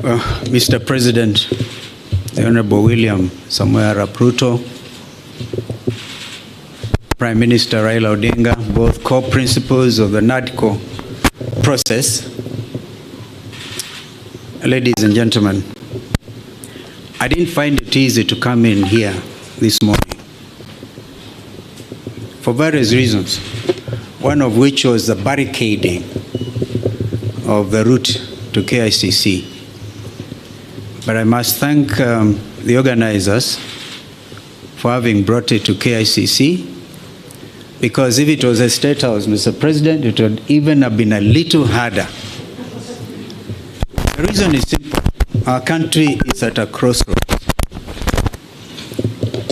Mr. President, the Honorable William Samoei Arap Ruto, Prime Minister Raila Odinga, both co-principals of the NADCO process, ladies and gentlemen, I didn't find it easy to come in here this morning for various reasons, one of which was the barricading of the route to KICC. But I must thank the organizers for having brought it to KICC, because if it was a State House, Mr. President, it would even have been a little harder. The reason is simple. Our country is at a crossroads.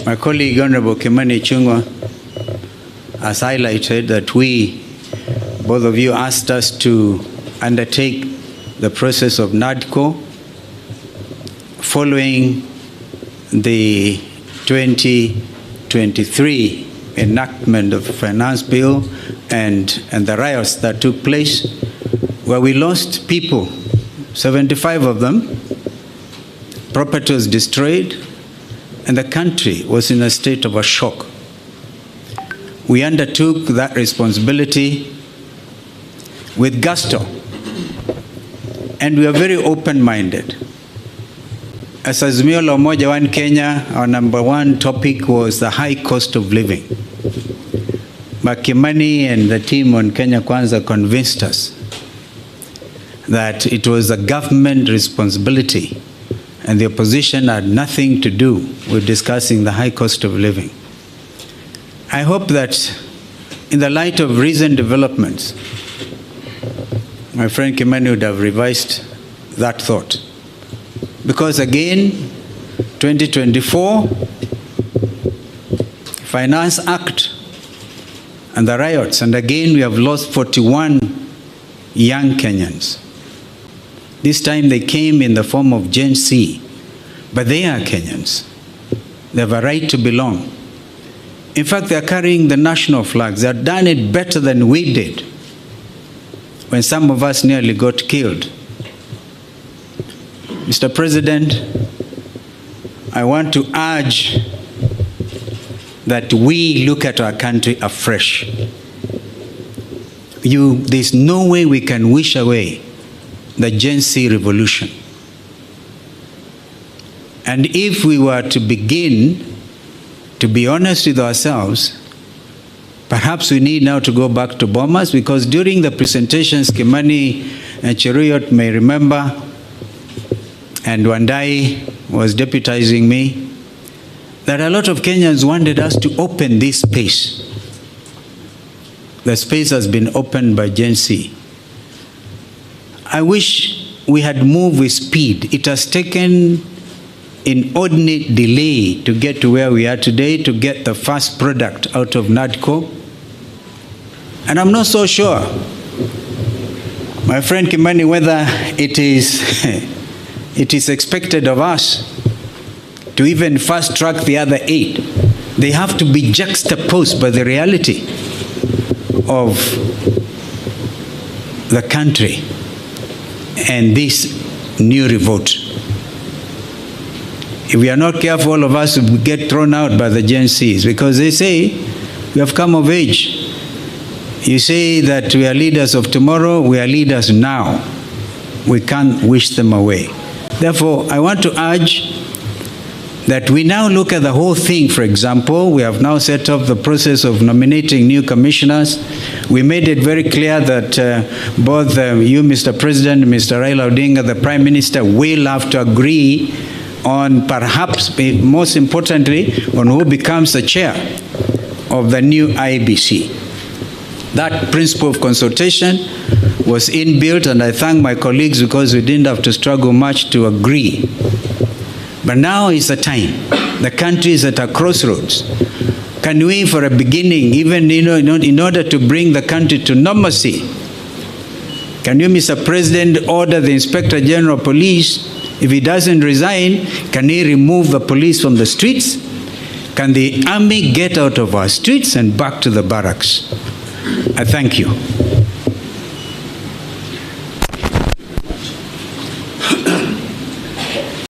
My colleague, Honorable Kimani Ichung'wah, has highlighted that both of you asked us to undertake the process of NADCO following the 2023 enactment of the finance bill and the riots that took place, where we lost people, 75 of them, property was destroyed, and the country was in a state of a shock. We undertook that responsibility with gusto, and we are very open-minded. As Azimio la Umoja One Kenya, our number one topic was the high cost of living. But Kimani and the team on Kenya Kwanza convinced us that it was a government responsibility and the opposition had nothing to do with discussing the high cost of living. I hope that in the light of recent developments, my friend Kimani would have revised that thought. Because again, 2024, Finance Act and the riots, and again we have lost 41 young Kenyans. This time they came in the form of Gen Z, but they are Kenyans. They have a right to belong. In fact, they are carrying the national flags. They have done it better than we did when some of us nearly got killed. Mr. President, I want to urge that we look at our country afresh. There's no way we can wish away the Gen Z revolution. And if we were to begin to be honest with ourselves, perhaps we need now to go back to Bomas, because during the presentations, Kimani and Cheruyot may remember, and Wandai was deputizing me, that a lot of Kenyans wanted us to open this space. The space has been opened by Gen Z. I wish we had moved with speed. It has taken inordinate delay to get to where we are today, to get the first product out of NADCO. And I'm not so sure, my friend Kimani, whether it is expected of us to even fast track the other 8. They have to be juxtaposed by the reality of the country and this new revolt. If we are not careful, all of us will get thrown out by the Gen Zs, because they say we have come of age. You say that we are leaders of tomorrow, we are leaders now. We can't wish them away. Therefore, I want to urge that we now look at the whole thing. For example, we have now set up the process of nominating new commissioners. We made it very clear that both you, Mr. President, Mr. Raila Odinga, the Prime Minister, will have to agree on, perhaps most importantly, on who becomes the chair of the new IEBC. That principle of consultation was inbuilt, and I thank my colleagues because we didn't have to struggle much to agree. But now is the time. The country is at a crossroads. Can we, for a beginning, even in order to bring the country to normalcy, can you, Mr. President, order the Inspector General of Police, if he doesn't resign, can he remove the police from the streets? Can the army get out of our streets and back to the barracks? I thank you.